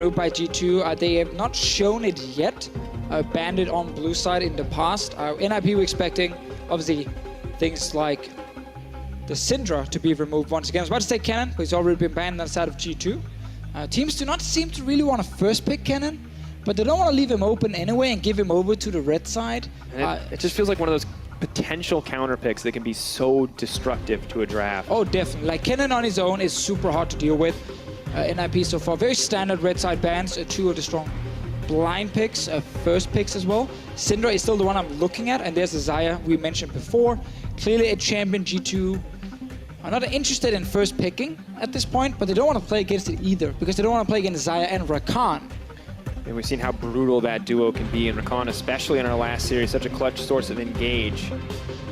by G2. They have not shown it yet. Banned it on blue side in the past. NIP we're expecting, obviously, things like the Syndra to be removed once again. I was about to say Cannon, but he's already been banned on the side of G2. Teams do not seem to really want to first pick Cannon, but they don't want to leave him open anyway and give him over to the red side. It just feels like one of those potential counter picks that can be so destructive to a draft. Oh, definitely. Like, Cannon on his own is super hard to deal with. NIP so far, very standard red side bans, two of the strong blind picks, first picks as well. Syndra is still the one I'm looking at, and there's the Xayah we mentioned before. Clearly a champion. G2 are not interested in first picking at this point, but they don't want to play against it either, because they don't want to play against Xayah and Rakan. And we've seen how brutal that duo can be, and Rakan, especially in our last series, such a clutch source of engage.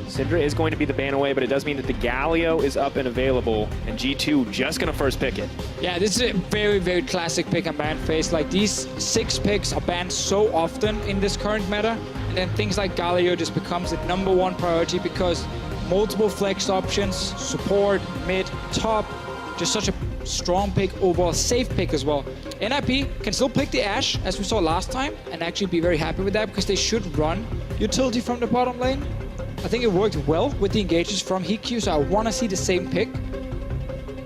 Syndra is going to be the ban away, but it does mean that the Galio is up and available, and G2 just going to first pick it. Yeah, this is a very, very classic pick and ban phase. Like, these 6 picks are banned so often in this current meta, and then things like Galio just becomes the #1 priority because multiple flex options, support, mid, top, just such a strong pick, overall safe pick as well. NIP can still pick the Ashe, as we saw last time, and actually be very happy with that, because they should run utility from the bottom lane. I think it worked well with the engages from Hikyu, so I want to see the same pick.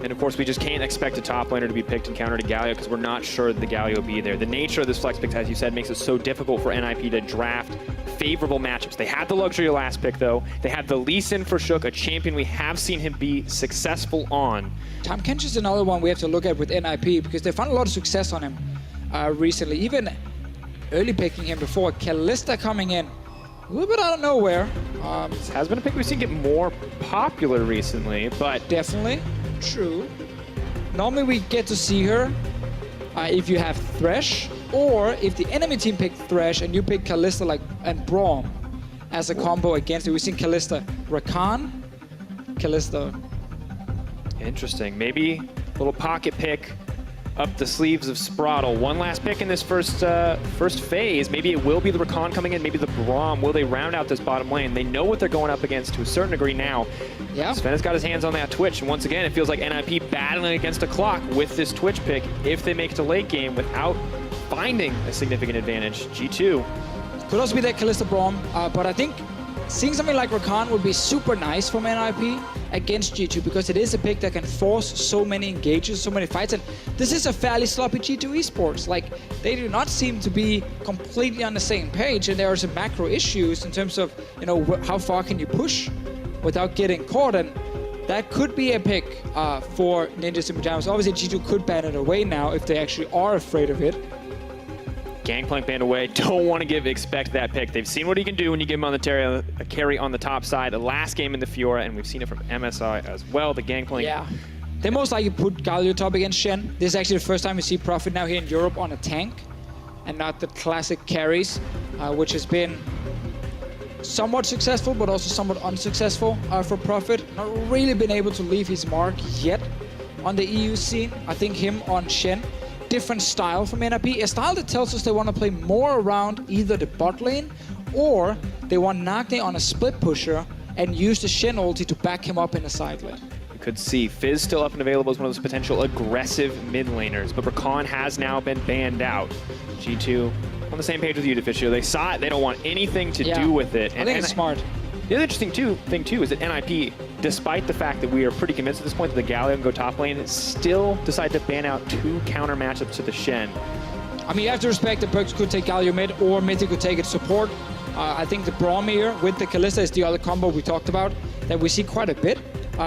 And of course, we just can't expect a top laner to be picked in counter to Galio, because we're not sure that the Galio will be there. The nature of this flex pick, as you said, makes it so difficult for NIP to draft favorable matchups. They had the luxury of last pick, though. They had the Lee Sin for Shook, a champion we have seen him be successful on. Tahm Kench is another one we have to look at with NIP, because they found a lot of success on him recently. Even early picking him before. Kalista coming in a little bit out of nowhere. This has been a pick we've seen get more popular recently, but... Definitely. True. Normally we get to see her if you have Thresh, or if the enemy team pick Thresh and you pick Kalista and Braum as a combo against it. We've seen Kalista, Rakan, Kalista. Interesting. Maybe a little pocket pick up the sleeves of Spraddle. One last pick in this first phase. Maybe it will be the Rakan coming in, maybe the Braum. Will they round out this bottom lane? They know what they're going up against to a certain degree now. Yeah. Sven has got his hands on that Twitch, and once again, it feels like NIP battling against a clock with this Twitch pick if they make it to late game without finding a significant advantage. G2. Could also be that Kalista Braum, but I think seeing something like Rakan would be super nice from NIP against G2, because it is a pick that can force so many engages, so many fights, and this is a fairly sloppy G2 eSports. Like, they do not seem to be completely on the same page, and there are some macro issues in terms of, you know, how far can you push without getting caught, and that could be a pick for Ninjas in Pyjamas. Obviously, G2 could ban it away now if they actually are afraid of it. Gangplank banned away. Don't want to expect that pick. They've seen what he can do when you give him on the carry on the top side. The last game in the Fiora, and we've seen it from MSI as well. The Gangplank. Yeah. They most likely put Galio top against Shen. This is actually the first time we see Prophet now here in Europe on a tank, and not the classic carries, which has been somewhat successful, but also somewhat unsuccessful for Prophet. Not really been able to leave his mark yet on the EU scene. I think him on Shen, different style from NIP, a style that tells us they want to play more around either the bot lane, or they want Nagne on a split pusher and use the Shen ulti to back him up in the side lane. We could see Fizz still up and available as one of those potential aggressive mid laners, but Rakan has now been banned out. G2 on the same page with you, Deficio. They saw it, they don't want anything to do with it. I think it's smart. The other interesting thing too is that NIP, despite the fact that we are pretty convinced at this point that the Galio can go top lane, still decide to ban out 2 counter matchups to the Shen. I mean, you have to respect that Perkz could take Galio mid, or Mythic could take it support. I think the Braum here with the Kalista is the other combo we talked about that we see quite a bit,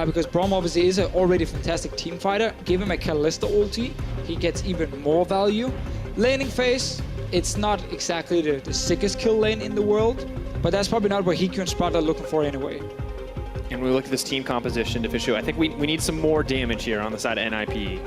because Braum obviously is already a fantastic team fighter. Give him a Kalista ulti, he gets even more value. Laning phase, it's not exactly the sickest kill lane in the world, but that's probably not what Hikyu and Spraddle are looking for anyway. And when we look at this team composition, Deficio, I think we need some more damage here on the side of NIP.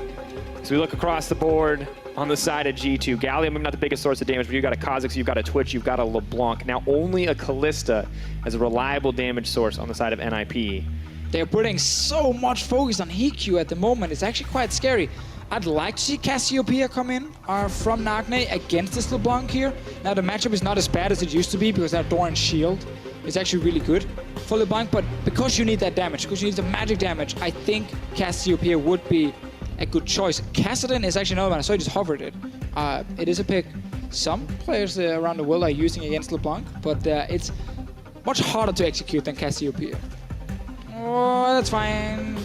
So we look across the board on the side of G2. Galio, maybe not the biggest source of damage, but you've got a Kha'Zix, you've got a Twitch, you've got a LeBlanc. Now only a Kalista as a reliable damage source on the side of NIP. They're putting so much focus on Hikyu at the moment. It's actually quite scary. I'd like to see Cassiopeia come in from Nagne against this LeBlanc here. Now the matchup is not as bad as it used to be, because that Doran's shield is actually really good for LeBlanc, but because you need that damage, because you need the magic damage, I think Cassiopeia would be a good choice. Kassadin is actually another one. I saw he just hovered it. It is a pick some players around the world are using against LeBlanc, but it's much harder to execute than Cassiopeia. Oh, that's fine.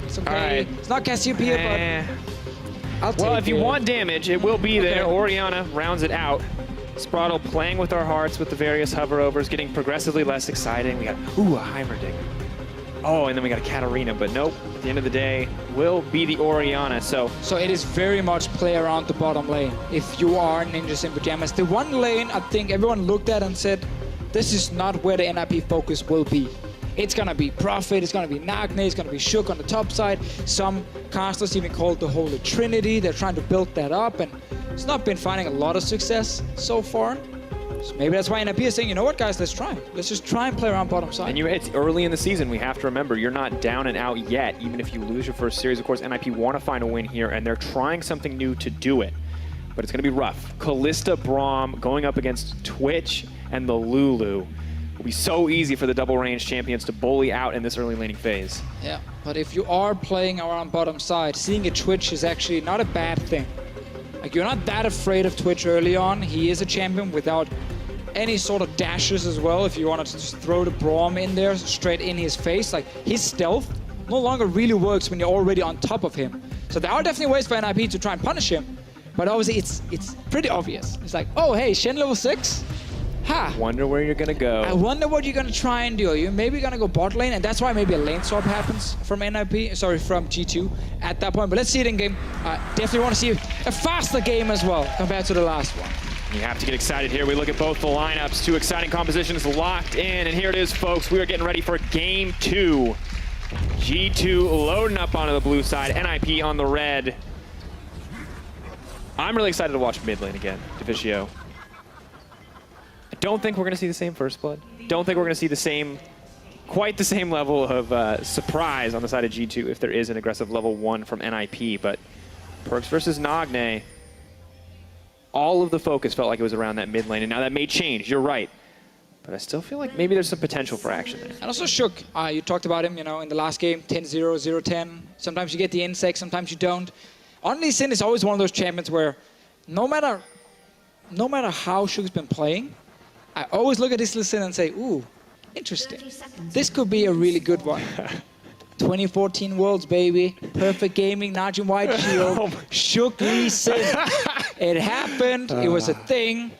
It's okay. Right. It's not Cassiopeia, but I'll take it. Well, if you want damage, it will be there. Orianna rounds it out. Spraddle playing with our hearts with the various hover-overs, getting progressively less exciting. We got, a Heimerdinger. Oh, and then we got a Katarina, but nope. At the end of the day, will be the Orianna, so it is very much play around the bottom lane. If you are Ninjas in Pyjamas, the one lane I think everyone looked at and said, this is not where the NIP focus will be. It's gonna be Prophet, it's gonna be Nagne, it's gonna be Shook on the top side. Some casters even call it the Holy Trinity. They're trying to build that up, and it's not been finding a lot of success so far. So maybe that's why NIP is saying, you know what, guys, let's try. Let's just try and play around bottom side. And it's early in the season. We have to remember, you're not down and out yet. Even if you lose your first series, of course, NIP want to find a win here, and they're trying something new to do it. But it's going to be rough. Kalista, Braum going up against Twitch and the Lulu. Will be so easy for the double range champions to bully out in this early laning phase. Yeah, but if you are playing around bottom side, seeing a Twitch is actually not a bad thing. Like, you're not that afraid of Twitch early on. He is a champion without any sort of dashes as well. If you wanted to just throw the Braum in there straight in his face, like, his stealth no longer really works when you're already on top of him. So there are definitely ways for NIP to try and punish him, but obviously it's pretty obvious. It's like, oh hey, Shen level 6? Ha! Wonder where you're gonna go. I wonder what you're gonna try and do. You're maybe gonna go bot lane, and that's why maybe a lane swap happens from from G2 at that point. But let's see it in game. Definitely want to see a faster game as well compared to the last one. You have to get excited here. We look at both the lineups. Two exciting compositions locked in, and here it is, folks. We are getting ready for game 2. G2 loading up onto the blue side, NIP on the red. I'm really excited to watch mid lane again, Deficio. I don't think we're going to see the same First Blood. Don't think we're going to see the same, quite the same level of surprise on the side of G2 if there is an aggressive level 1 from NIP. But Perkz versus Nagne, all of the focus felt like it was around that mid lane. And now that may change, you're right. But I still feel like maybe there's some potential for action there. And also Shook, you talked about him, you know, in the last game, 10-0, 0-10. Sometimes you get the insect, sometimes you don't. On Lee Sin is always one of those champions where no matter how Shook's been playing, I always look at this Lee Sin and say, ooh, interesting. This could be a really good one. 2014 Worlds, baby. Perfect gaming, Najin White Shield, Shook Lee Sin. It happened, it was a thing.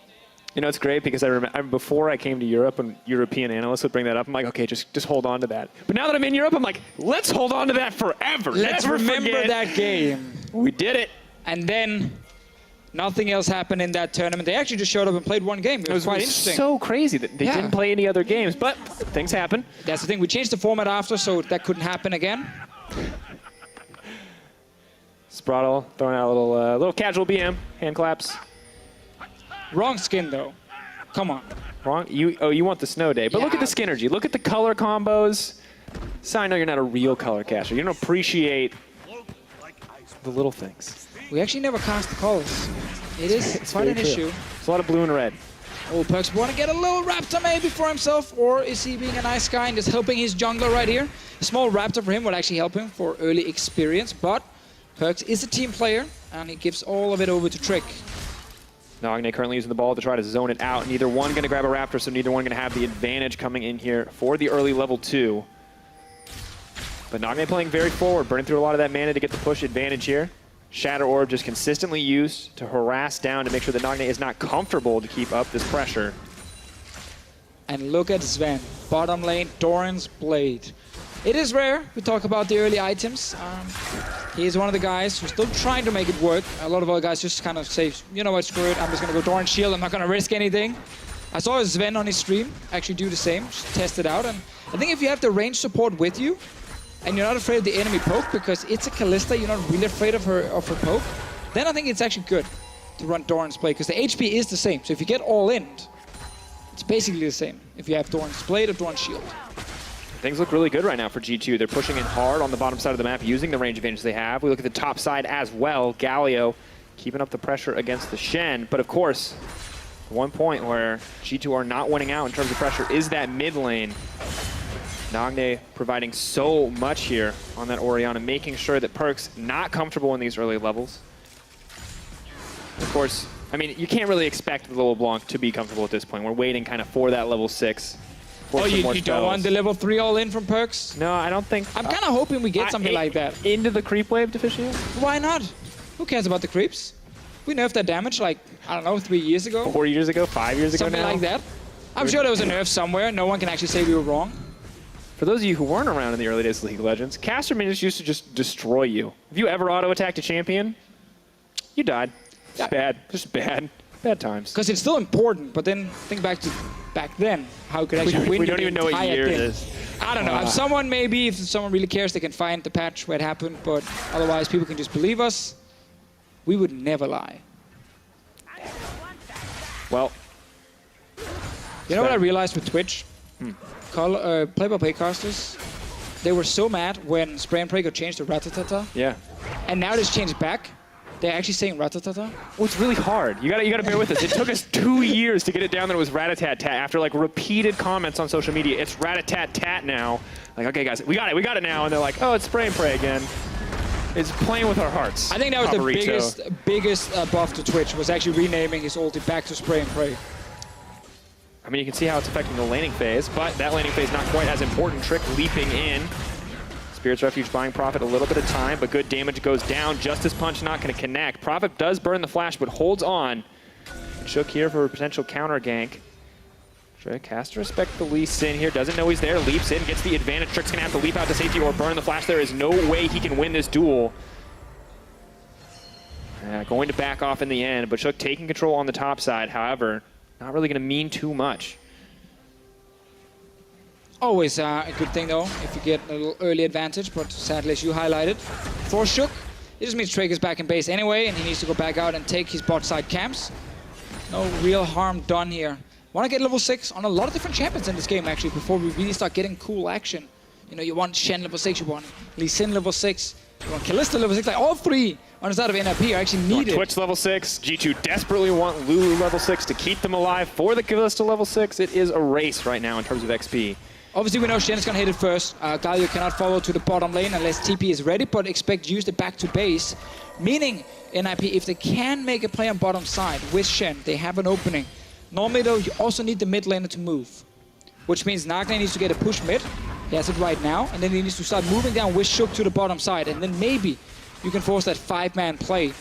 You know, it's great because I remember before I came to Europe and European analysts would bring that up, I'm like, okay, just hold on to that. But now that I'm in Europe, I'm like, let's hold on to that forever. Let's remember that game. We did it. And then nothing else happened in that tournament. They actually just showed up and played one game. It was quite interesting. So crazy that they didn't play any other games, but things happen. That's the thing. We changed the format after, so that couldn't happen again. Spraddle throwing out a little casual BM, hand claps. Wrong skin, though. Come on. Wrong? You want the snow day. But look at the Skinergy. Look at the color combos. So I know you're not a real color caster. You don't appreciate the little things. We actually never cast the colors. It is quite an issue. There's a lot of blue and red. Oh, Perkz want to get a little Raptor maybe for himself, or is he being a nice guy and just helping his jungler right here? A small Raptor for him will actually help him for early experience, but Perkz is a team player, and he gives all of it over to Trick. Nagne currently using the ball to try to zone it out. Neither one going to grab a Raptor, so neither one going to have the advantage coming in here for the early level 2. But Nagne playing very forward, burning through a lot of that mana to get the push advantage here. Shatter Orb just consistently used to harass down to make sure that Nagne is not comfortable to keep up this pressure. And look at Sven, bottom lane, Doran's Blade. It is rare we talk about the early items. He is one of the guys who's still trying to make it work. A lot of other guys just kind of say, you know what, screw it, I'm just going to go Doran's Shield, I'm not going to risk anything. I saw Sven on his stream actually do the same, just test it out. And I think if you have the range support with you, and you're not afraid of the enemy poke, because it's a Kalista, you're not really afraid of her poke, then I think it's actually good to run Doran's Blade, because the HP is the same. So if you get all in, it's basically the same if you have Doran's Blade or Doran's Shield. Things look really good right now for G2. They're pushing in hard on the bottom side of the map, using the range advantage they have. We look at the top side as well. Galio keeping up the pressure against the Shen. But of course, one point where G2 are not winning out in terms of pressure is that mid lane. Nagne providing so much here on that Orianna, making sure that Perkz not comfortable in these early levels. Of course, I mean, you can't really expect the LeBlanc to be comfortable at this point. We're waiting kind of for that level 6. Oh, you don't want the level 3 all-in from Perks? No, I don't think... I'm kind of hoping we get something like that. Into the creep wave, Deficio? Why not? Who cares about the creeps? We nerfed that damage like, I don't know, 3 years ago? 4 years ago? 5 years ago something now? like that. I'm sure there was a nerf somewhere. No one can actually say we were wrong. For those of you who weren't around in the early days of League of Legends, caster minions used to just destroy you. If you ever auto-attacked a champion, you died. It's bad. Just bad. Bad times. Because it's still important, but then think back to back then, how could actually win. We don't even know what year it is. I don't know. If someone really cares, they can find the patch where it happened, but otherwise people can just believe us. We would never lie. Well, you know what I realized with Twitch? Play-by-play casters, they were so mad when Spray and Pray got changed to Ratatata. Yeah. And now it's changed back. They're actually saying Ratatata. Well, it's really hard. You gotta bear with us. It took us 2 years to get it down that it was Rat-a-tat-tat. After like repeated comments on social media, it's Rat-a-tat-tat now. Like, okay, guys, we got it now. And they're like, oh, it's Spray and Pray again. It's playing with our hearts. I think that was the biggest buff to Twitch, was actually renaming his ulti back to Spray and Pray. I mean, you can see how it's affecting the laning phase, but that laning phase not quite as important. Trick leaping in. Spirit's Refuge buying Prophet a little bit of time, but good damage goes down. Justice Punch not going to connect. Prophet does burn the flash, but holds on. Shook here for a potential counter gank. Trick has to respect the Lee Sin here. Doesn't know he's there. Leaps in, gets the advantage. Trick's going to have to leap out to safety or burn the flash. There is no way he can win this duel. Going to back off in the end, but Shook taking control on the top side. However, not really going to mean too much. Always a good thing, though, if you get a little early advantage, but sadly, as you highlighted, for Shook, it just means Drake is back in base anyway, and he needs to go back out and take his bot side camps. No real harm done here. Want to get level 6 on a lot of different champions in this game, actually, before we really start getting cool action. You know, you want Shen level 6, you want Lee Sin level 6, you want Kalista level 6, like all three on the side of NIP are actually needed. Twitch level 6, G2 desperately want Lulu level 6 to keep them alive for the Kalista level 6. It is a race right now in terms of XP. Obviously, we know Shen is going to hit it first. Galio cannot follow to the bottom lane unless TP is ready, but expect use it back to base. Meaning, NIP, if they can make a play on bottom side with Shen, they have an opening. Normally, though, you also need the mid laner to move, which means Nagne needs to get a push mid. He has it right now, and then he needs to start moving down with Shook to the bottom side, and then maybe you can force that 5-man play.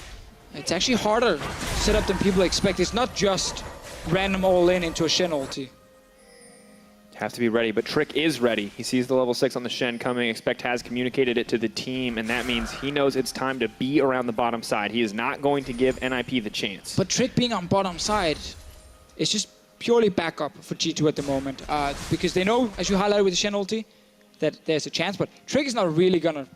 It's actually harder to set up than people expect. It's not just random all-in into a Shen ulti. Have to be ready, but Trick is ready. He sees the level 6 on the Shen coming. Expect has communicated it to the team, and that means he knows it's time to be around the bottom side. He is not going to give NIP the chance. But Trick being on bottom side is just purely backup for G2 at the moment, because they know, as you highlighted with the Shen ulti, that there's a chance, but Trick is not really gonna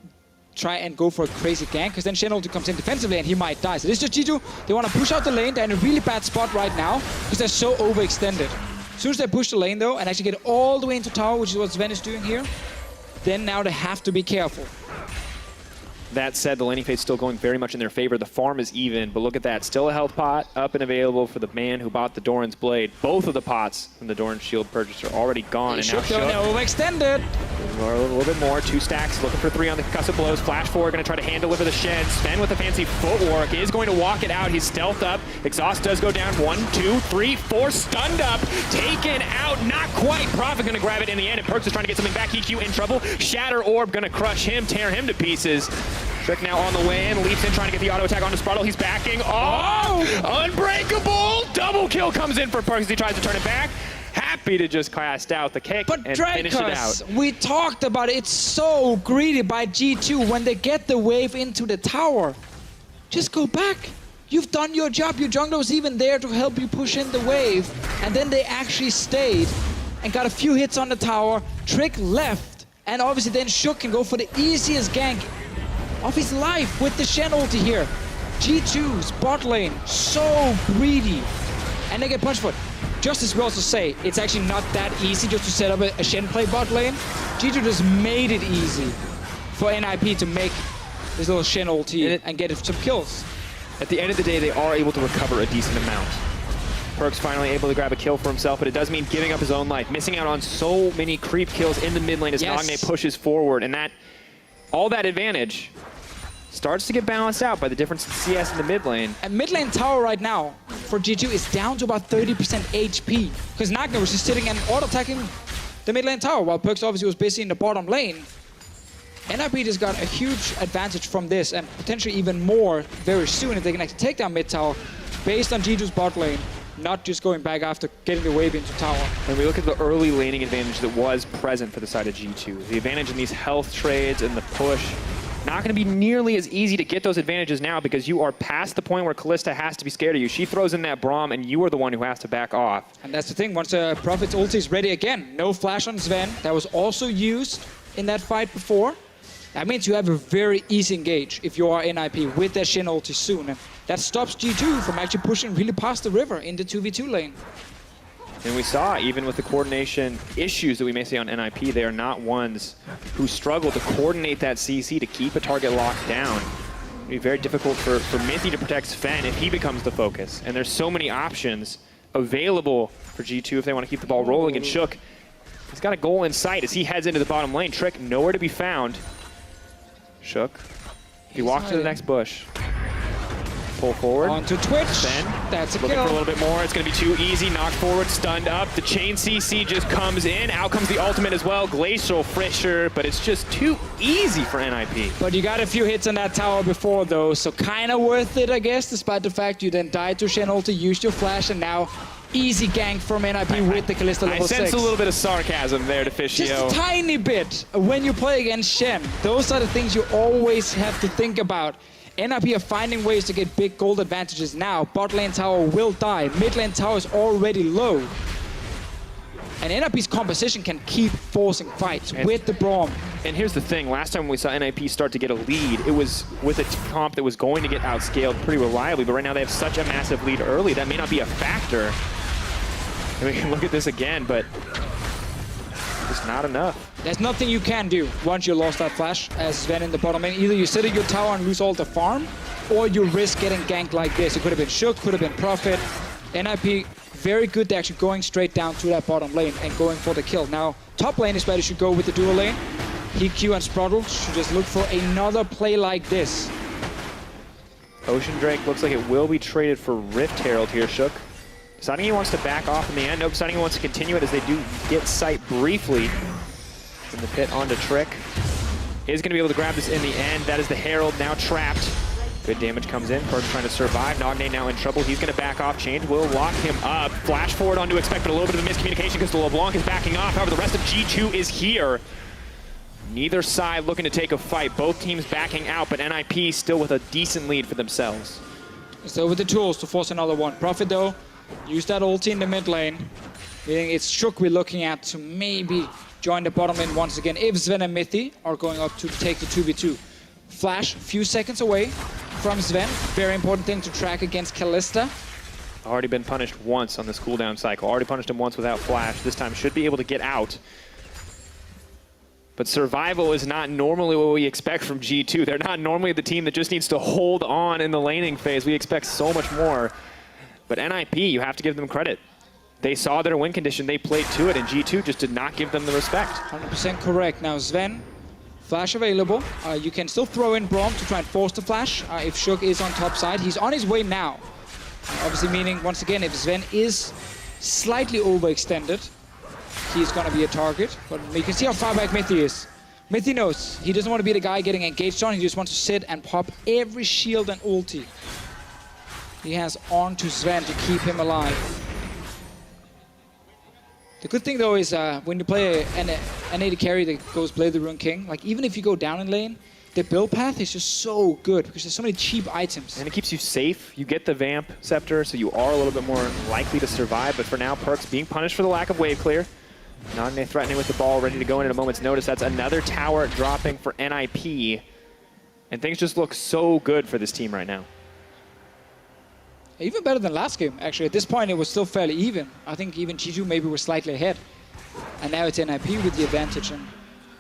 try and go for a crazy gank, because then Shen ulti comes in defensively and he might die. So this is just G2. They want to push out the lane. They're in a really bad spot right now because they're so overextended. As soon as they push the lane, though, and actually get all the way into tower, which is what Sven is doing here, then now they have to be careful. That said, the laning phase still going very much in their favor. The farm is even, but look at that. Still a health pot up and available for the man who bought the Doran's Blade. Both of the pots from the Doran's Shield purchase are already gone. And now Shook overextended. A little bit more. 2 stacks, looking for 3 on the concussive blows. Flash forward, going to try to hand deliver the Shen. Sven with the fancy footwork is going to walk it out. He's stealthed up. Exhaust does go down. 1, 2, 3, 4. Stunned up. Taken out. Not quite. Prophet going to grab it in the end. And Perks is trying to get something back. EQ in trouble. Shatter Orb going to crush him, tear him to pieces. Trick now on the way in, leaps in, trying to get the auto attack onto Spartle. He's backing. Oh! Unbreakable! Double kill comes in for Perks as he tries to turn it back. Happy to just cast out the kick and finish it out. We talked about it. It's so greedy by G2 when they get the wave into the tower. Just go back. You've done your job. Your jungler was even there to help you push in the wave. And then they actually stayed and got a few hits on the tower. Trick left. And obviously then Shook can go for the easiest gank of his life with the Shen ulti here. G2's bot lane, so greedy. And they get punched for it. Just as we also say, it's actually not that easy just to set up a Shen play bot lane. G2 just made it easy for NIP to make this little Shen ulti and get some kills. At the end of the day, they are able to recover a decent amount. Perks finally able to grab a kill for himself, but it does mean giving up his own life. Missing out on so many creep kills in the mid lane as Nagne pushes forward. And that, all that advantage starts to get balanced out by the difference in CS in the mid lane. And mid lane tower right now for G2 is down to about 30% HP. Because Nagna was just sitting and auto-attacking the mid lane tower while Perks obviously was busy in the bottom lane. NIP just got a huge advantage from this and potentially even more very soon if they can actually take down mid tower based on G2's bot lane, not just going back after getting the wave into tower. And we look at the early laning advantage that was present for the side of G2. The advantage in these health trades and the push, not going to be nearly as easy to get those advantages now because you are past the point where Kalista has to be scared of you. She throws in that Braum and you are the one who has to back off. And that's the thing, once Prophet's ulti is ready again, no flash on Sven. That was also used in that fight before. That means you have a very easy engage if you are NIP with that Shin ulti soon. And that stops G2 from actually pushing really past the river in the 2v2 lane. And we saw, even with the coordination issues that we may see on NIP, they are not ones who struggle to coordinate that CC to keep a target locked down. It'd be very difficult for Mithy to protect Sven if he becomes the focus. And there's so many options available for G2 if they want to keep the ball rolling. And Shook, he's got a goal in sight as he heads into the bottom lane. Trick nowhere to be found. Shook, he walks to the next bush. Pull forward. Onto Twitch. Sven, that's a looking kill. for a little bit more. It's going to be too easy. Knocked forward, stunned up. The chain CC just comes in. Out comes the ultimate as well. Glacial Frisher, but it's just too easy for NIP. But you got a few hits on that tower before though, so kind of worth it, I guess, despite the fact you then died to Shen ulti, used your flash, and now easy gank from NIP with the Kalista level 6. I sense a little bit of sarcasm there, Deficio. Just a tiny bit. When you play against Shen, those are the things you always have to think about. NIP are finding ways to get big gold advantages now. Bot lane tower will die. Mid lane tower is already low. And NIP's composition can keep forcing fights with the Braum. And here's the thing, last time we saw NIP start to get a lead, it was with a comp that was going to get outscaled pretty reliably, but right now they have such a massive lead early, that may not be a factor. And we can look at this again, but it's not enough. There's nothing you can do once you lost that flash as Sven in the bottom lane. Either you sit at your tower and lose all the farm, or you risk getting ganked like this. It could have been Shook, could have been Prophet. NIP, very good. They're actually going straight down to that bottom lane and going for the kill. Now, top lane is where they should go with the dual lane. HQ and Sproddle should just look for another play like this. Ocean Drake looks like it will be traded for Rift Herald here, Shook. Deciding he wants to back off in the end. Nope, deciding he wants to continue it as they do get sight briefly. In the pit onto Trick. Is going to be able to grab this in the end. That is the Herald now trapped. Good damage comes in. Perk trying to survive. Nogne now in trouble. He's going to back off. Change will lock him up. Flash forward onto Expect, but a little bit of a miscommunication because the LeBlanc is backing off. However, the rest of G2 is here. Neither side looking to take a fight. Both teams backing out, but NIP still with a decent lead for themselves. Still with the tools to force another one. Prophet, though, use that ulti in the mid lane. Meaning it's Shook we're looking at to maybe join the bottom lane once again if Sven and Mithy are going up to take the 2v2. Flash, few seconds away from Sven. Very important thing to track against Kalista. Already been punished once on this cooldown cycle. Already punished him once without flash. This time should be able to get out. But survival is not normally what we expect from G2. They're not normally the team that just needs to hold on in the laning phase. We expect so much more. But NIP, you have to give them credit. They saw their win condition, they played to it, and G2 just did not give them the respect. 100% correct. Now Sven, flash available. You can still throw in Braum to try and force the flash if Shook is on top side. He's on his way now. Obviously meaning, once again, if Sven is slightly overextended, he's going to be a target. But you can see how far back Mithy is. Mithy knows he doesn't want to be the guy getting engaged on. He just wants to sit and pop every shield and ulti he has on to Sven to keep him alive. The good thing though is when you play an AD carry that goes Blade the Rune King, like even if you go down in lane, the build path is just so good because there's so many cheap items. And it keeps you safe. You get the Vamp Scepter, so you are a little bit more likely to survive. But for now, Perks being punished for the lack of wave clear. Nogne threatening with the ball, ready to go in at a moment's notice. That's another tower dropping for NIP. And things just look so good for this team right now. Even better than last game, actually. At this point, it was still fairly even. I think even G2 maybe were slightly ahead. And now it's NIP with the advantage. And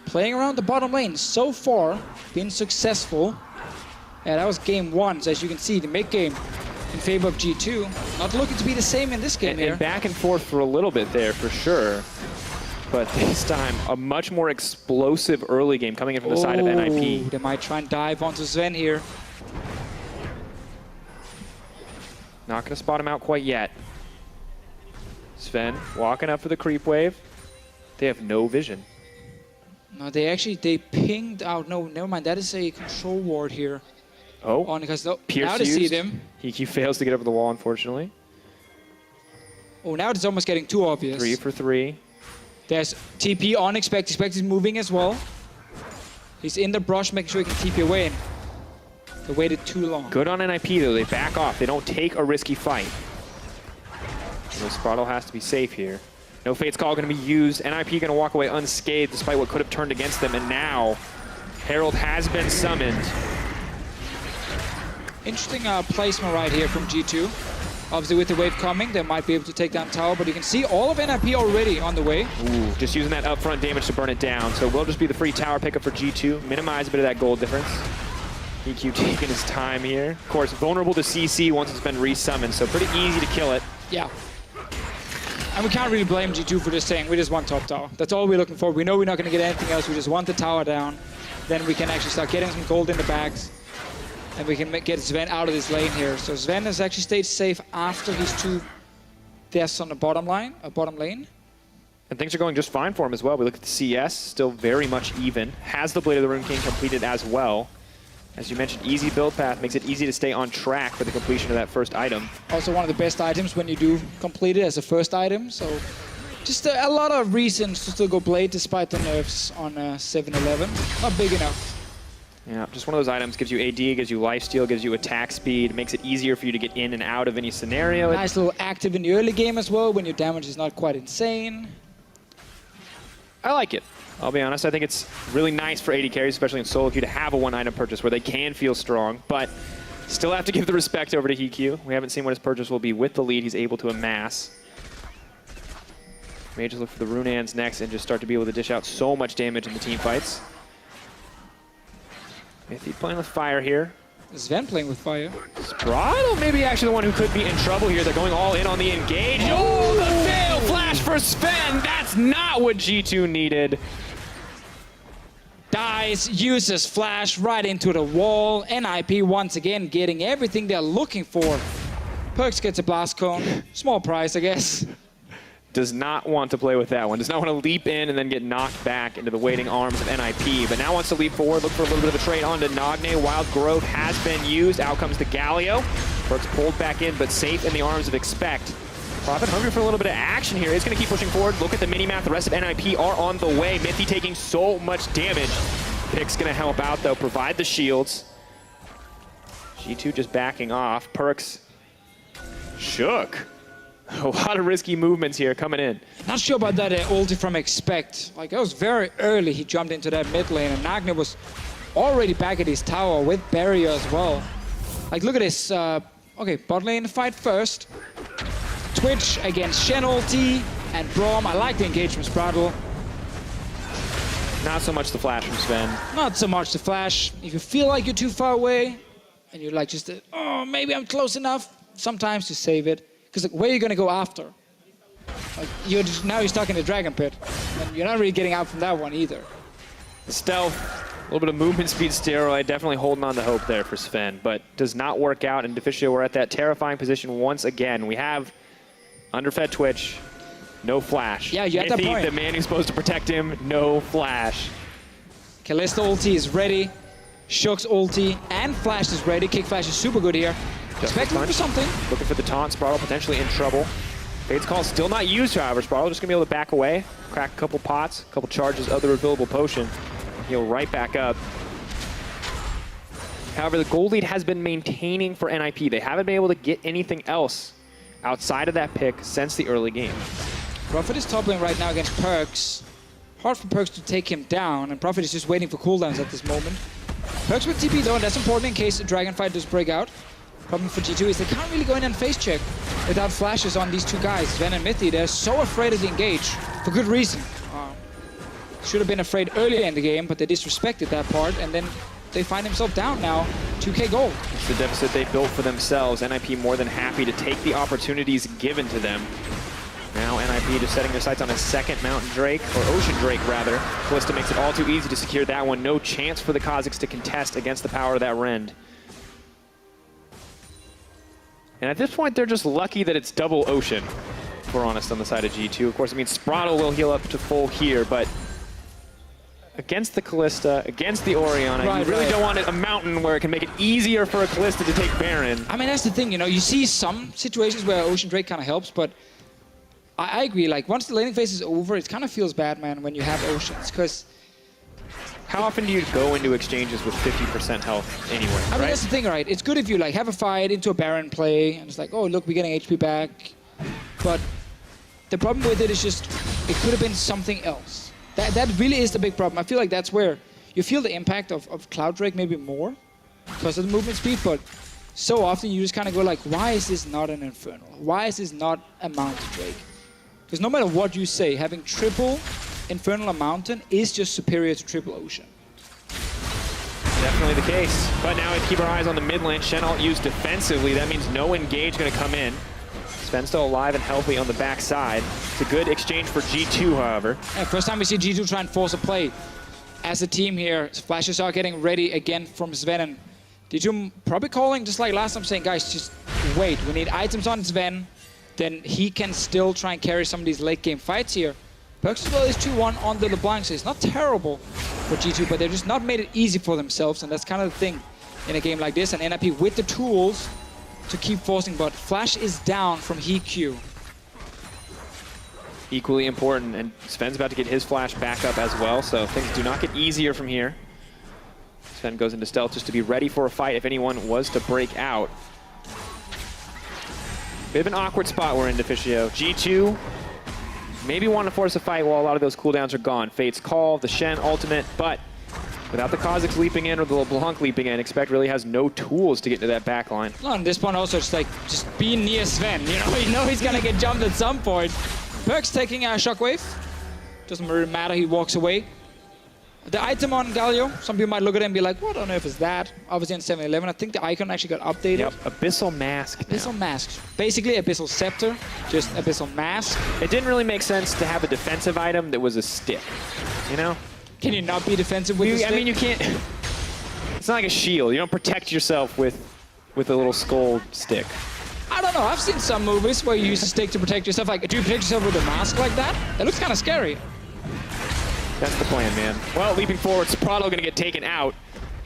playing around the bottom lane so far, been successful. Yeah, that was game one. So as you can see, the mid game in favor of G2. Not looking to be the same in this game here. And back and forth for a little bit there, for sure. But this time, a much more explosive early game coming in from the side of NIP. They might try and dive onto Sven here. Not going to spot him out quite yet. Sven walking up for the creep wave. They have no vision. No, they pinged out. No, never mind. That is a control ward here. Oh, on because Pierce now they see them. He fails to get over the wall, unfortunately. Oh, now it's almost getting too obvious. 3 for 3. There's TP on Expect. Expect is moving as well. He's in the brush, making sure he can TP away. And they waited too long. Good on NIP, though. They back off. They don't take a risky fight. So Sprotle has to be safe here. No Fate's Call going to be used. NIP going to walk away unscathed despite what could have turned against them. And now, Herald has been summoned. Interesting placement right here from G2. Obviously, with the wave coming, they might be able to take down tower, but you can see all of NIP already on the way. Ooh, just using that upfront damage to burn it down. So it will just be the free tower pickup for G2. Minimize a bit of that gold difference. EQ taking his time here. Of course, vulnerable to CC once it's been resummoned, so pretty easy to kill it. Yeah. And we can't really blame G2 for just saying, we just want top tower. That's all we're looking for. We know we're not going to get anything else. We just want the tower down. Then we can actually start getting some gold in the bags. And we can get Sven out of this lane here. So Sven has actually stayed safe after his 2 deaths on the bottom lane. And things are going just fine for him as well. We look at the CS, still very much even. Has the Blade of the Rune King completed as well. As you mentioned, easy build path makes it easy to stay on track for the completion of that first item. Also one of the best items when you do complete it as a first item. So just a lot of reasons to still go Blade despite the nerfs on 7-11. Not big enough. Yeah, just one of those items. Gives you AD, gives you lifesteal, gives you attack speed. Makes it easier for you to get in and out of any scenario. Nice little active in the early game as well when your damage is not quite insane. I like it. I'll be honest. I think it's really nice for AD carries, especially in solo queue, to have a one-item purchase where they can feel strong, but still have to give the respect over to HQ. We haven't seen what his purchase will be with the lead he's able to amass. May just look for the Runaans next and just start to be able to dish out so much damage in the team fights. Mythy playing with fire here. Sven playing with fire. Sprotle maybe actually the one who could be in trouble here. They're going all in on the engage. Oh, the fail flash for Sven. That's not what G2 needed. Dies, uses flash right into the wall. NIP once again getting everything they're looking for. Perks gets a blast cone. Small price, I guess. Does not want to play with that one. Does not want to leap in and then get knocked back into the waiting arms of NIP. But now wants to leap forward, look for a little bit of a trade onto Nagne. Wild Growth has been used. Out comes the Galio. Perks pulled back in, but safe in the arms of Expect. Prophet hungry for a little bit of action here. He's going to keep pushing forward. Look at the mini-map. The rest of NIP are on the way. Mythy taking so much damage. Pick's going to help out, though. Provide the shields. G2 just backing off. Perks shook. A lot of risky movements here coming in. Not sure about that ulti from Expect. Like, it was very early he jumped into that mid lane, and Nagne was already back at his tower with barrier as well. Like, look at this. Okay, bot lane fight first. Twitch against Shen ulti and Braum. I like the engagement, Sprotle. Not so much the flash from Sven. Not so much the flash. If you feel like you're too far away, and you're like just, oh, maybe I'm close enough, sometimes you save it. Because like, where are you going to go after? Like, now you're stuck in the Dragon Pit. And you're not really getting out from that one either. Stealth, a little bit of movement speed steroid, definitely holding on to hope there for Sven, but does not work out. And Deficio, we're at that terrifying position once again. We have underfed Twitch, no flash. Yeah, you at that point. The man who's supposed to protect him, no flash. Kalista ulti is ready. Shook's ulti and flash is ready. Kick flash is super good here. Expecting for something. Looking for the taunt. Sprotle potentially in trouble. Fate's Call still not used, however. Sprotle just going to be able to back away, crack a couple pots, a couple charges of the refillable potion. Heal right back up. However, the gold lead has been maintaining for NIP. They haven't been able to get anything else outside of that pick since the early game. Prophet is top lane right now against Perks. Hard for Perks to take him down, and Prophet is just waiting for cooldowns at this moment. Perks with TP though, and that's important in case a dragon fight does break out. Problem for G2 is they can't really go in and face check without flashes on these two guys, Sven and Mythy. They're so afraid of the engage, for good reason. Should have been afraid earlier in the game, but they disrespected that part, and then they find themselves down now, 2k gold. It's the deficit they built for themselves. NIP more than happy to take the opportunities given to them. Now NIP just setting their sights on a second Mountain Drake, or Ocean Drake rather. Kalista makes it all too easy to secure that one. No chance for the Kazakhs to contest against the power of that Rend. And at this point, they're just lucky that it's double Ocean, if we're honest, on the side of G2. Of course, I mean, Spraddle will heal up to full here, but against the Kalista, against the Orianna, you really don't want a Mountain where it can make it easier for a Kalista to take Baron. I mean, that's the thing, you know, you see some situations where Ocean Drake kind of helps, but I agree, like, once the laning phase is over, it kind of feels bad, man, when you have Oceans, because... How often do you go into exchanges with 50% health anyway, I mean, that's the thing, right? It's good if you, like, have a fight into a Baron play, and it's like, oh, look, we're getting HP back, but the problem with it is just, it could have been something else. That really is the big problem. I feel like that's where you feel the impact of Cloud Drake maybe more, because of the movement speed, but so often you just kind of go like, why is this not an Infernal? Why is this not a Mountain Drake? Because no matter what you say, having triple Infernal or Mountain is just superior to triple Ocean. Definitely the case. But now we keep our eyes on the mid lane. Shen ult used defensively. That means no engage going to come in. Sven still alive and healthy on the backside. It's a good exchange for G2, however. Yeah, first time we see G2 try and force a play. As a team here, flashes are getting ready again from Sven. And G2 probably calling, just like last time, saying, guys, just wait. We need items on Sven. Then he can still try and carry some of these late game fights here. Perks as well is 2-1 on the LeBlanc, so it's not terrible for G2, but they've just not made it easy for themselves, and that's kind of the thing in a game like this. And NIP with the tools to keep forcing, but Flash is down from HeQ. Equally important, and Sven's about to get his Flash back up as well, so things do not get easier from here. Sven goes into stealth just to be ready for a fight if anyone was to break out. Bit of an awkward spot we're in, Deficio. G2 maybe want to force a fight while a lot of those cooldowns are gone. Fate's Call, the Shen ultimate, but without the Kazakhs leaping in or the LeBlanc leaping in, Expect really has no tools to get into that backline. Well, on this point also, just like, just be near Sven. You know he's going to get jumped at some point. Perks taking a Shockwave. Doesn't really matter, he walks away. The item on Galio, some people might look at it and be like, what on earth is that? Obviously in 7-11, I think the icon actually got updated. Yep, Abyssal Mask Abyssal Mask. Basically Abyssal Scepter, just Abyssal Mask. It didn't really make sense to have a defensive item that was a stick, you know? Can you not be defensive with the stick? I mean, you can't... It's not like a shield. You don't protect yourself with a little skull stick. I don't know, I've seen some movies where you use a stick to protect yourself. Like, do you protect yourself with a mask like that? That looks kind of scary. That's the plan, man. Well, leaping forward, Spraddle gonna get taken out.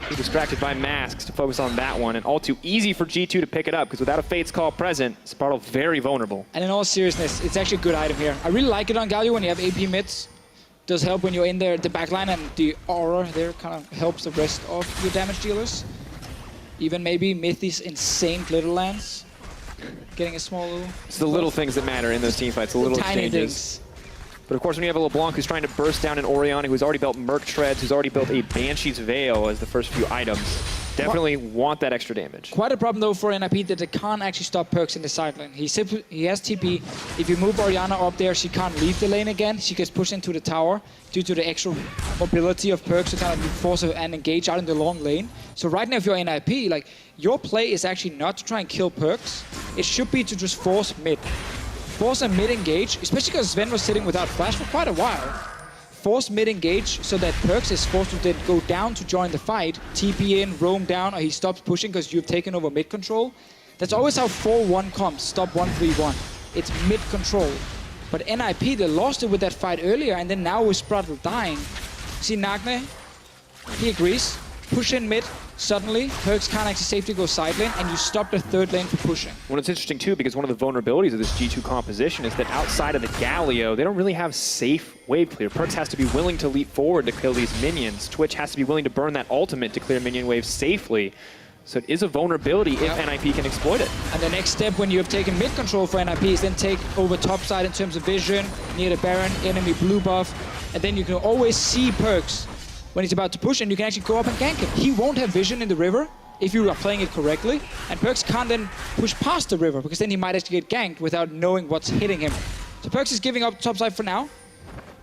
He's distracted by masks to focus on that one, and all too easy for G2 to pick it up, because without a Fate's Call present, Spraddle very vulnerable. And in all seriousness, it's actually a good item here. I really like it on Galio when you have AP mids. Does help when you're in there, the backline, and the aura there kind of helps the rest of your damage dealers. Even maybe Mythi's insane glitter lance. Getting a small little... It's the little things that matter in those team fights, the little tiny exchanges. Things. But of course, when you have a LeBlanc who's trying to burst down an Orianna, who's already built Merc Treads, who's already built a Banshee's Veil as the first few items, definitely want that extra damage. Quite a problem though for NIP that they can't actually stop Perks in the side lane. He has TP. If you move Orianna up there, she can't leave the lane again. She gets pushed into the tower due to the extra mobility of Perks to kind of force her and engage out in the long lane. So right now, if you're NIP, like, your play is actually not to try and kill Perks. It should be to just force mid. Force a mid-engage, especially because Sven was sitting without Flash for quite a while. Force mid-engage so that Perks is forced to then go down to join the fight, TP in, roam down, or he stops pushing because you've taken over mid-control. That's always how 4-1 comes, stop 1-3-1. It's mid-control. But NIP, they lost it with that fight earlier, and then now with Spraddle dying. See Nagne? He agrees. Push in mid. Suddenly, Perks can't actually safely go side lane, and you stop the third lane for pushing. Well, it's interesting, too, because one of the vulnerabilities of this G2 composition is that outside of the Galio, they don't really have safe wave clear. Perks has to be willing to leap forward to kill these minions. Twitch has to be willing to burn that ultimate to clear minion waves safely. So it is a vulnerability if NIP can exploit it. And the next step when you have taken mid control for NIP is then take over top side in terms of vision, near the Baron, enemy blue buff, and then you can always see Perks when he's about to push, and you can actually go up and gank him. He won't have vision in the river if you are playing it correctly, and Perks can't then push past the river, because then he might actually get ganked without knowing what's hitting him. So Perks is giving up top side for now.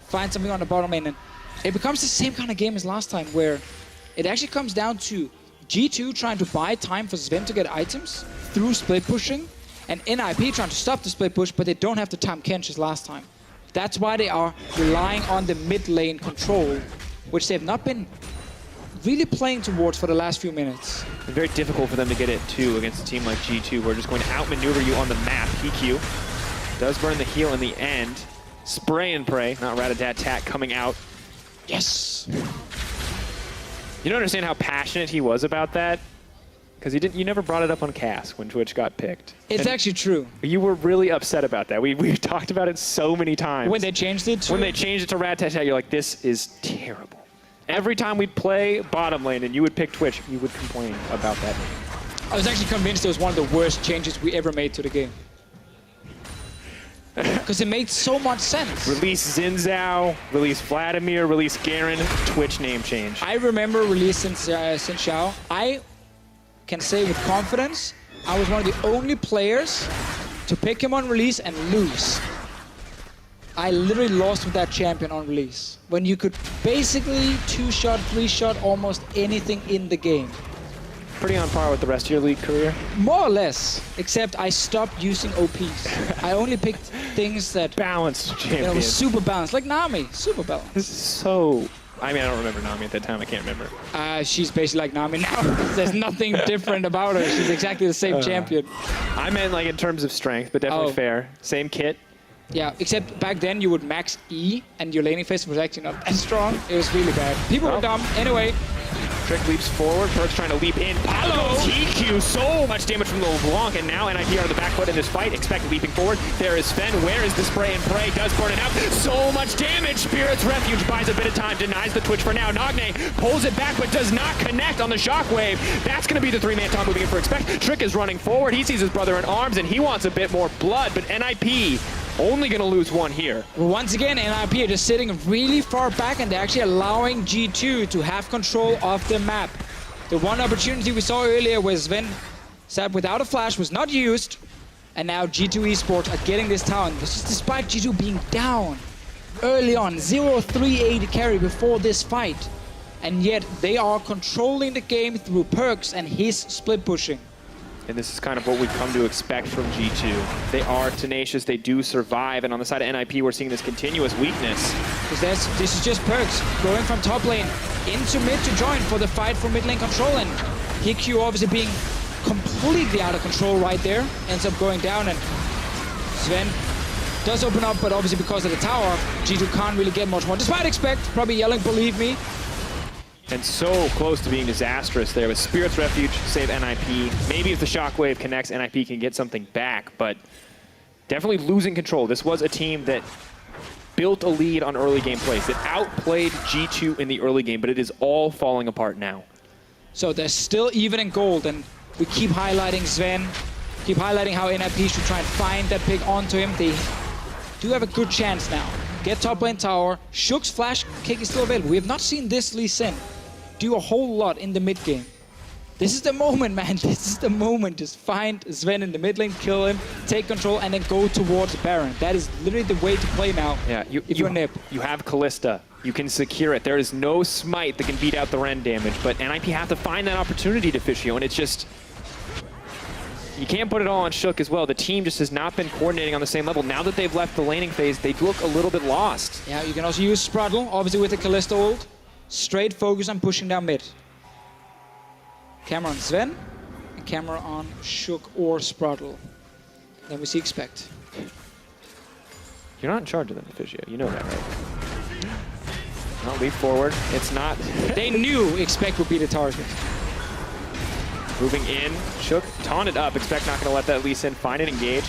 Find something on the bottom lane, and it becomes the same kind of game as last time, where it actually comes down to G2 trying to buy time for Sven to get items through split pushing, And NIP trying to stop the split push, but they don't have the time Kench as last time. That's why they are relying on the mid lane control, which they've not been really playing towards for the last few minutes. It's very difficult for them to get it too against a team like G2, who are just going to outmaneuver you on the map. PQ does burn the heal in the end. Spray and pray, not rat-a-tat-tat coming out. Yes! You don't understand how passionate he was about that? Because you never brought it up on Cask when Twitch got picked. It's actually true. You were really upset about that. We've talked about it so many times. When they changed it? When they changed it to rat-tat-tat, you're like, this is terrible. Every time we'd play bottom lane and you would pick Twitch, you would complain about that. I was actually convinced it was one of the worst changes we ever made to the game. Because it made so much sense. Release Xin release Vladimir, release Garen, Twitch name change. I remember releasing Xin Xiao. I can say with confidence, I was one of the only players to pick him on release and lose. I literally lost with that champion on release. When you could basically 2-shot, 3-shot almost anything in the game. Pretty on par with the rest of your league career? More or less, except I stopped using OPs. I only picked things that balanced champions. Was super balanced, like Nami, super balanced. This is so... I mean, I don't remember Nami at that time. I can't remember. She's basically like Nami now. There's nothing different about her. She's exactly the same champion. I meant like in terms of strength, but definitely fair. Same kit. Yeah, except back then you would max E, and your laning phase was actually not as strong. It was really bad. People were dumb. Anyway. Trick leaps forward. Perkz trying to leap in. Palo TQ. So much damage from the LeBlanc, and now NIP are on the back foot in this fight. Expect leaping forward. There is Sven. Where is the spray and pray? Does burn it out. So much damage. Spirit's Refuge buys a bit of time. Denies the Twitch for now. Nagne pulls it back, but does not connect on the shockwave. That's going to be the 3-man top moving in for Expect. Trick is running forward. He sees his brother in arms, and he wants a bit more blood, but NIP only going to lose one here. Well, once again, NIP are just sitting really far back, and they're actually allowing G2 to have control of the map. The one opportunity we saw earlier was Sven sat without a flash, was not used, and now G2 eSports are getting this town. This is despite G2 being down early on, 0-3 AD carry before this fight. And yet they are controlling the game through Perkz and his split pushing. And this is kind of what we've come to expect from G2. They are tenacious, they do survive, and on the side of NIP, we're seeing this continuous weakness. Because this is just Perkz going from top lane into mid to join for the fight for mid lane control, and PQ obviously being completely out of control right there, ends up going down, and Sven does open up, but obviously because of the tower, G2 can't really get much more, despite Expect, probably yelling, believe me. And so close to being disastrous there with Spirit's Refuge, save NIP. Maybe if the Shockwave connects, NIP can get something back, but definitely losing control. This was a team that built a lead on early game plays. It outplayed G2 in the early game, but it is all falling apart now. So they're still even in gold, and we keep highlighting Sven, keep highlighting how NIP should try and find that pick onto him. They do have a good chance now. Get top lane tower. Shook's flash kick is still available. We have not seen this Lee Sin do a whole lot in the mid game. This is the moment, man. This is the moment. Just find Sven in the mid lane, kill him, take control, and then go towards Baron. That is literally the way to play now. Yeah, if you're Nip. You have Kalista. You can secure it. There is no smite that can beat out the Ren damage, but NIP have to find that opportunity to Fischio, and it's just... You can't put it all on Shook as well. The team just has not been coordinating on the same level. Now that they've left the laning phase, they look a little bit lost. Yeah, you can also use Spruttle, obviously with the Kalista ult. Straight focus on pushing down mid. Camera on Sven, and camera on Shook or Spruttle. Then we see Expect. You're not in charge of them, Fischio. You know that, right? I'll leap forward. It's not. They knew Expect would be the target. Moving in, Shook taunted up. Expect not going to let that Lee Sin find and engage.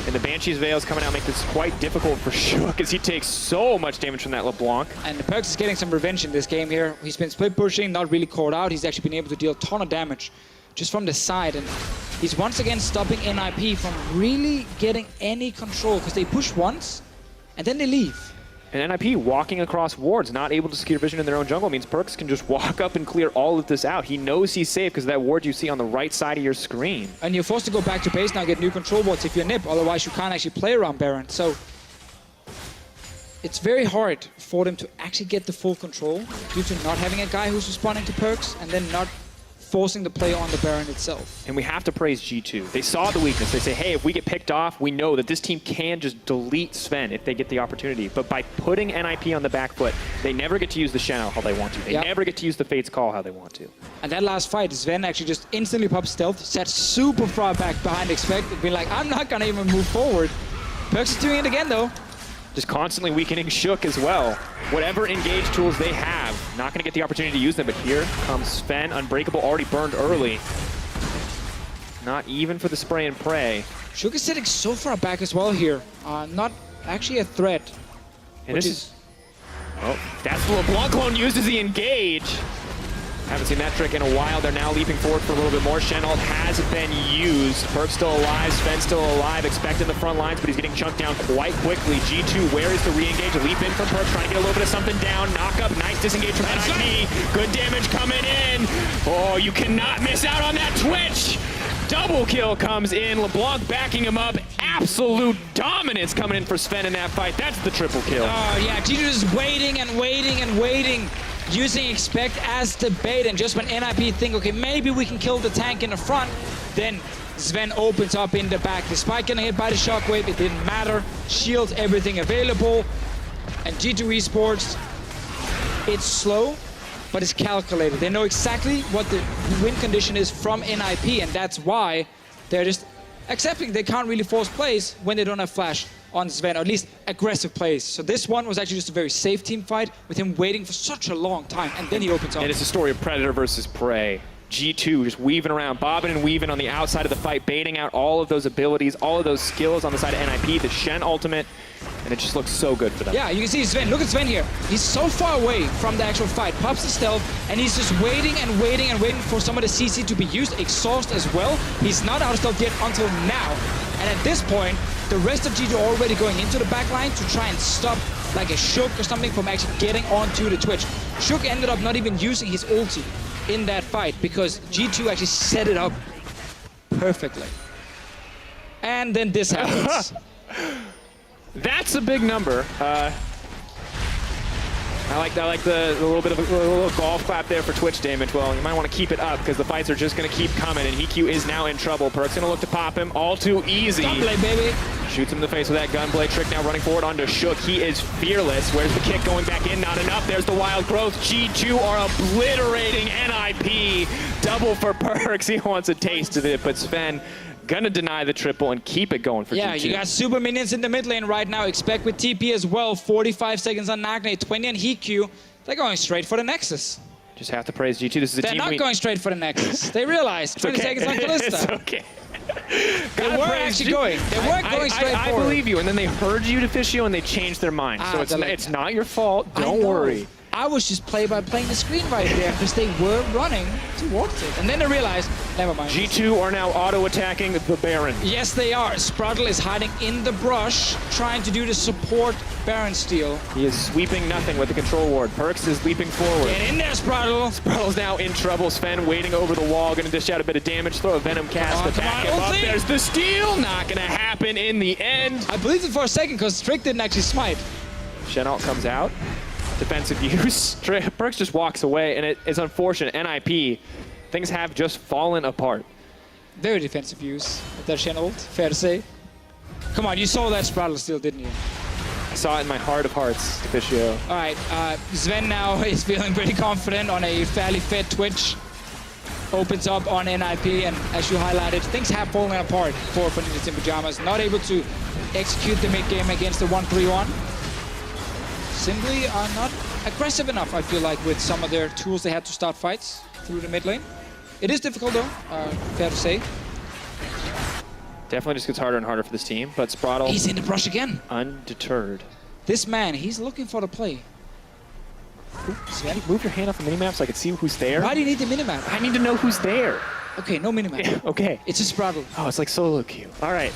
And the Banshee's Veils coming out make this quite difficult for Shook as he takes so much damage from that LeBlanc. And the Perkz is getting some revenge in this game here. He's been split pushing, not really caught out. He's actually been able to deal a ton of damage just from the side. And he's once again stopping NIP from really getting any control because they push once and then they leave. And NIP walking across wards, not able to secure vision in their own jungle, means Perkz can just walk up and clear all of this out. He knows he's safe because of that ward you see on the right side of your screen. And you're forced to go back to base now, get new control wards if you're Nip, otherwise you can't actually play around Baron. So it's very hard for them to actually get the full control due to not having a guy who's responding to Perkz and then not forcing the play on the Baron itself. And we have to praise G2. They saw the weakness. They say, hey, if we get picked off, we know that this team can just delete Sven if they get the opportunity. But by putting NIP on the back foot, they never get to use the Shen how they want to. They never get to use the Fate's Call how they want to. And that last fight, Sven actually just instantly popped stealth, sat super far back behind Expect, being like, I'm not gonna even move forward. Perkz is doing it again though. Just constantly weakening Shook as well. Whatever engage tools they have, not gonna get the opportunity to use them, but here comes Sven, Unbreakable, already burned early. Not even for the spray and pray. Shook is sitting so far back as well here. Not actually a threat. And this is... Oh, that's the LeBlanc clone used as the engage. Haven't seen that trick in a while. They're now leaping forward for a little bit more. Shen ult has been used. Perkz still alive, Sven still alive. Expect in the front lines, but he's getting chunked down quite quickly. G2, where is the re-engage? A leap in from Perkz, trying to get a little bit of something down. Knock up, nice disengage from NIP. Good damage coming in. Oh, you cannot miss out on that Twitch. Double kill comes in. LeBlanc backing him up. Absolute dominance coming in for Sven in that fight. That's the triple kill. Oh yeah, G2 is waiting and waiting and waiting. Using Expect as the bait, and just when NIP think, okay, maybe we can kill the tank in the front, then Sven opens up in the back. Despite getting hit by the shockwave, it didn't matter. Shields, everything available. And G2 eSports, it's slow, but it's calculated. They know exactly what the win condition is from NIP, and that's why they're just accepting they can't really force plays when they don't have flash on Sven, or at least aggressive plays. So this one was actually just a very safe team fight with him waiting for such a long time, and then he opens up. And it's a story of Predator versus Prey. G2 just weaving around, bobbing and weaving on the outside of the fight, baiting out all of those abilities, all of those skills on the side of NIP, the Shen ultimate, and it just looks so good for them. Yeah, you can see Sven. Look at Sven here. He's so far away from the actual fight. Pops the stealth, and he's just waiting and waiting and waiting for some of the CC to be used. Exhaust as well. He's not out of stealth yet until now. And at this point, the rest of G2 already going into the backline to try and stop like a Shook or something from actually getting onto the Twitch. Shook ended up not even using his ulti in that fight because G2 actually set it up perfectly. And then this happens. That's a big number. I like the little bit of a little golf clap there for Twitch damage. Well, you might want to keep it up because the fights are just going to keep coming, and EQ is now in trouble. Perkz going to look to pop him. All too easy. Gunplay, baby. Shoots him in the face with that gunplay trick. Now running forward onto Shook. He is fearless. Where's the kick going back in? Not enough. There's the wild growth. G2 are obliterating NIP. Double for Perkz. He wants a taste of it, but Sven gonna deny the triple and keep it going for G2. Yeah, you got super minions in the mid lane right now. Expect with TP as well. 45 seconds on Nagne, 20 on HQ. They're going straight for the Nexus. Just have to praise G2. This is a They're team not going straight for the Nexus. They realized 20 seconds on Kalista. It's okay. They were actually going. They weren't going straight forward. I believe you, and then they heard you to Fischio and they changed their mind. So it's not your fault. Don't worry. I was just playing the screen right there because they were running towards it. And then they realized, never mind. G2 are now auto-attacking the Baron. Yes, they are. Sprudle is hiding in the brush, trying to do the support Baron steal. He is sweeping nothing with the control ward. Perkz is leaping forward. Get in there, Sprudle. Sprudle's now in trouble. Sven waiting over the wall, gonna dish out a bit of damage, throw a Venom cast to back him up. There's the steal. Not gonna happen in the end. I believed it for a second because Strick didn't actually smite. Shen ult comes out. Defensive use. Perkz just walks away, and it's unfortunate. NIP, things have just fallen apart. Very defensive use of that Shen ult, fair to say. Come on, you saw that Sprudle steal, didn't you? I saw it in my heart of hearts, Fischio. All right, Sven now is feeling pretty confident on a fairly fit Twitch. Opens up on NIP, and as you highlighted, things have fallen apart for Ninjas in Pyjamas. Not able to execute the mid game against the 1-3-1. Simply are not aggressive enough, I feel like, with some of their tools they had to start fights through the mid lane. It is difficult though, fair to say. Definitely just gets harder and harder for this team, but Sprudle... He's in the brush again. Undeterred. This man, he's looking for the play. Sven, move your hand off the minimap so I can see who's there. Why do you need the minimap? I need to know who's there. Okay, no minimap. Yeah, okay. It's a Sprudle. Oh, it's like solo queue. All right.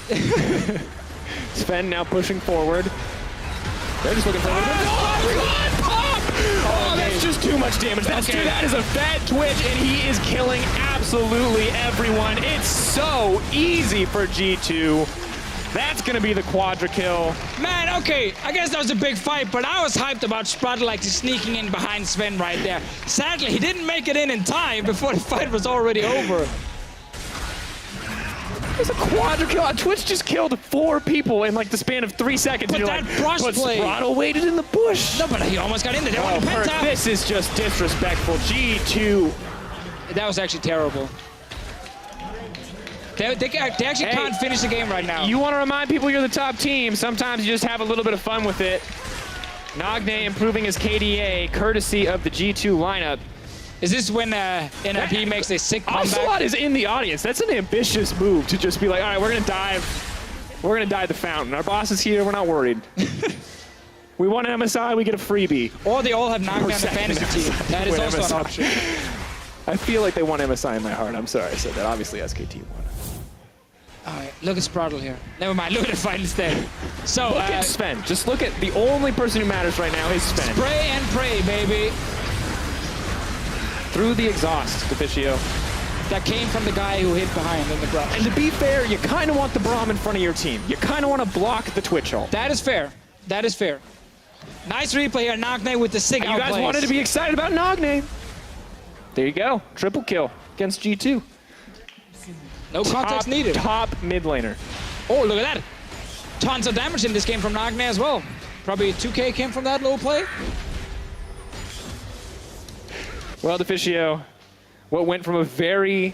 Sven now pushing forward. They're just looking for a little bit. Oh, God, pop! Oh, that's just too much damage. That is a fat Twitch, and he is killing absolutely everyone. It's so easy for G2. That's going to be the quadra kill. Man, okay, I guess that was a big fight, but I was hyped about Sprat like sneaking in behind Sven right there. Sadly, he didn't make it in time before the fight was already over. There's a quadra kill. Twitch just killed 4 people in like the span of 3 seconds. But that brush play. Sprat waited in the bush. No, but he almost got in there. They want to penta. This is just disrespectful. G2. That was actually terrible. They actually can't finish the game right now. You want to remind people you're the top team. Sometimes you just have a little bit of fun with it. Nagne improving his KDA, courtesy of the G2 lineup. Is this when NIP makes a sick comeback? Ocelot is in the audience. That's an ambitious move to just be like, all right, we're going to dive. We're going to dive the fountain. Our boss is here. We're not worried. We want an MSI. We get a freebie. Or they all have Nagne on the fantasy team. That is also an option. I feel like they want MSI in my heart. I'm sorry I said that. Obviously, SKT won. All right, look at Spraddle here. Never mind, look at the fight instead. So, look at Sven. Just look at the only person who matters right now is Sven. Spray and pray, baby. Through the exhaust, Deficio. That came from the guy who hid behind in the brush. And to be fair, you kind of want the Braum in front of your team. You kind of want to block the Twitch ult. That is fair. That is fair. Nice replay here, Nagne with the sick outplays. You guys wanted to be excited about Nagne. There you go. Triple kill against G2. No context needed. Top mid laner. Oh, look at that. Tons of damage in this game from Nagne as well. Probably 2K came from that little play. Well, Deficio, what went from a very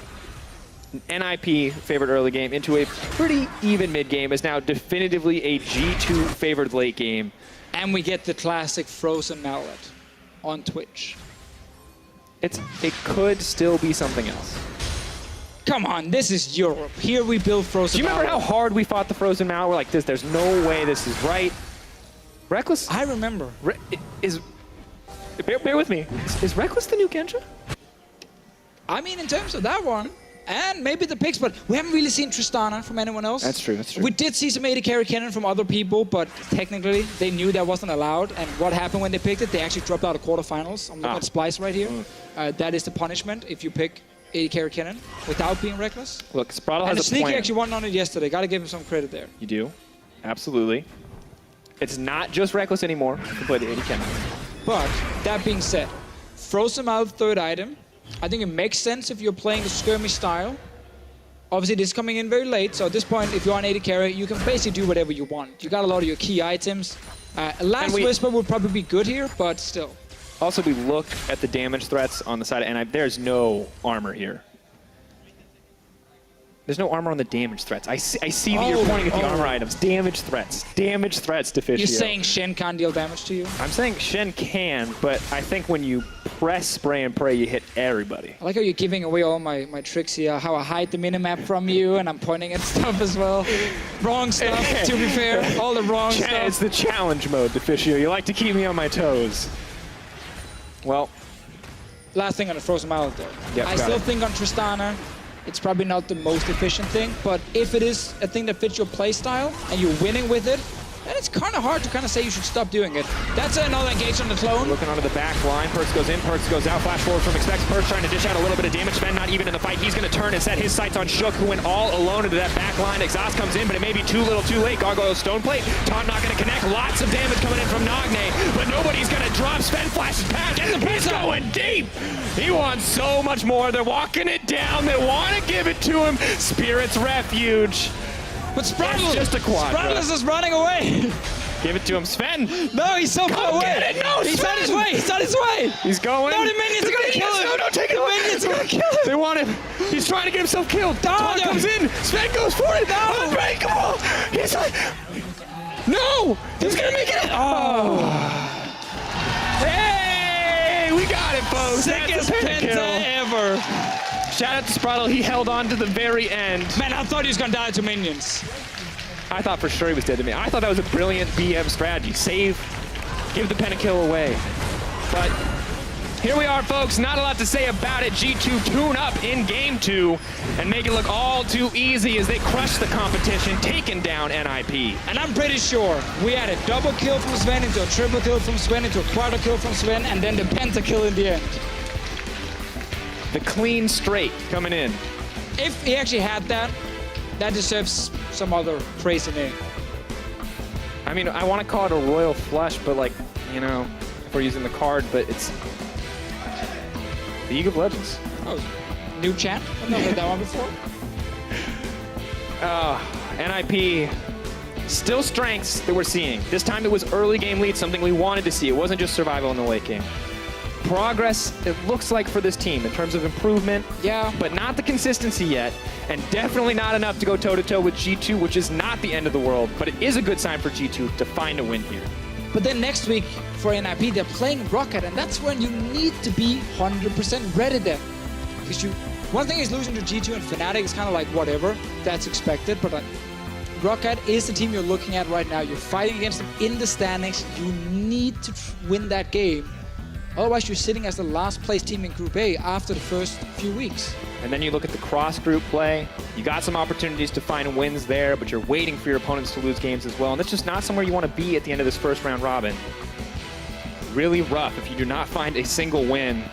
NIP favored early game into a pretty even mid game is now definitively a G2 favored late game. And we get the classic frozen mallet on Twitch. It could still be something else. Come on, this is Europe. Here we build frozen. Do you remember how hard we fought the frozen mallet? We're like, there's no way this is right. Reckless? I remember. Bear with me. Is Reckless the new Kensha? I mean, in terms of that one, and maybe the picks, but we haven't really seen Tristana from anyone else. That's true, that's true. We did see some AD carry cannon from other people, but technically they knew that wasn't allowed. And what happened when they picked it? They actually dropped out of quarterfinals. I'm looking at Splice right here. That is the punishment if you pick AD carry cannon without being reckless. Look, Spraddle and has a Sneaky plan. actually won on it yesterday. Got to give him some credit there. You do? Absolutely. It's not just Reckless anymore to play the AD cannon. But that being said, Frozen Mouth third item. I think it makes sense if you're playing the skirmish style. Obviously, this is coming in very late, so at this point, if you're on AD carry, you can basically do whatever you want. You got a lot of your key items. Last Whisper would probably be good here, but still. Also, we look at the damage threats on the side, and there's no armor here. There's no armor on the damage threats. I see that you're pointing at the armor items. Damage threats. Damage threats, Deficio. You're saying Shen can't deal damage to you? I'm saying Shen can, but I think when you press spray and pray, you hit everybody. I like how you're giving away all my tricks here, how I hide the minimap from you, and I'm pointing at stuff as well. Wrong stuff, to be fair. All the wrong stuff. It's the challenge mode, Deficio. You like to keep me on my toes. Well. Last thing on the Frozen Mallet, though. Yep, I still think on Tristana, it's probably not the most efficient thing, but if it is a thing that fits your playstyle and you're winning with it, then it's kind of hard to kind of say you should stop doing it. That's another engage on the clone. Looking onto the back line, Perks goes in, Perks goes out, flash forward from Expects, Perks trying to dish out a little bit of damage, Sven not even in the fight. He's going to turn and set his sights on Shook, who went all alone into that back line. Exhaust comes in, but it may be too little too late. Gargoyle Stone Plate, Taunt not going to connect. Lots of damage coming in from Nagne, but nobody's going to drop. Sven flashes back, and he's going deep. He wants so much more. They're walking it down. They want to give it to him. Spirit's Refuge. But Spraddle, just a quad. Spraddle is just running away. Give it to him, Sven. No, he's so far away. Get it. No, he's Sven. on his way. He's on his way. He's going. No, the minions are gonna kill him. No, don't take it away. The minions are gonna kill him. They want him. He's trying to get himself killed. Taunt comes in. Sven goes for it. No. Unbreakable. He's like, no. He's gonna make it. Oh. Hey, we got it, folks. Sickest penta ever. Shout out to Spraddle. He held on to the very end. Man, I thought he was gonna die to minions. I thought for sure he was dead to me. I thought that was a brilliant BM strategy. Save, give the pentakill away. But here we are, folks. Not a lot to say about it. G2 tune up in game 2 and make it look all too easy as they crush the competition, taking down NIP. And I'm pretty sure we had a double kill from Sven into a triple kill from Sven into a quarter kill from Sven and then the pentakill in the end. The clean straight coming in. If he actually had that, that deserves some other crazy name. I mean, I want to call it a royal flush, but like, you know, if we're using the card, but it's the League of Legends. Oh, new champ? I've never heard that one before. NIP, still strengths that we're seeing. This time it was early game lead, something we wanted to see. It wasn't just survival in the late game. Progress, it looks like, for this team in terms of improvement. Yeah. But not the consistency yet, and definitely not enough to go toe-to-toe with G2, which is not the end of the world, but it is a good sign for G2 to find a win here. But then next week for NIP, they're playing Rocket, and that's when you need to be 100% ready then. Because one thing is losing to G2 and Fnatic is kind of like whatever, that's expected, but Rocket is the team you're looking at right now. You're fighting against them in the standings. You need to win that game. Otherwise, you're sitting as the last place team in Group A after the first few weeks. And then you look at the cross-group play. You got some opportunities to find wins there, but you're waiting for your opponents to lose games as well. And that's just not somewhere you want to be at the end of this first round robin. Really rough if you do not find a single win.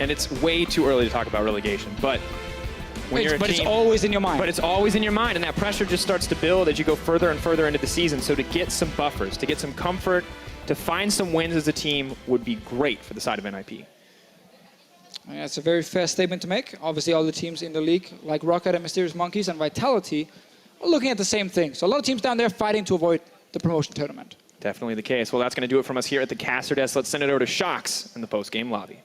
And it's way too early to talk about relegation. But when you're a team, it's always in your mind. But it's always in your mind, and that pressure just starts to build as you go further and further into the season. So to get some buffers, to get some comfort, to find some wins as a team would be great for the side of NIP. That's a very fair statement to make. Obviously, all the teams in the league, like Rocket and Mysterious Monkeys and Vitality, are looking at the same thing. So a lot of teams down there fighting to avoid the promotion tournament. Definitely the case. Well, that's going to do it from us here at the Caster Desk. Let's send it over to Shocks in the post-game lobby.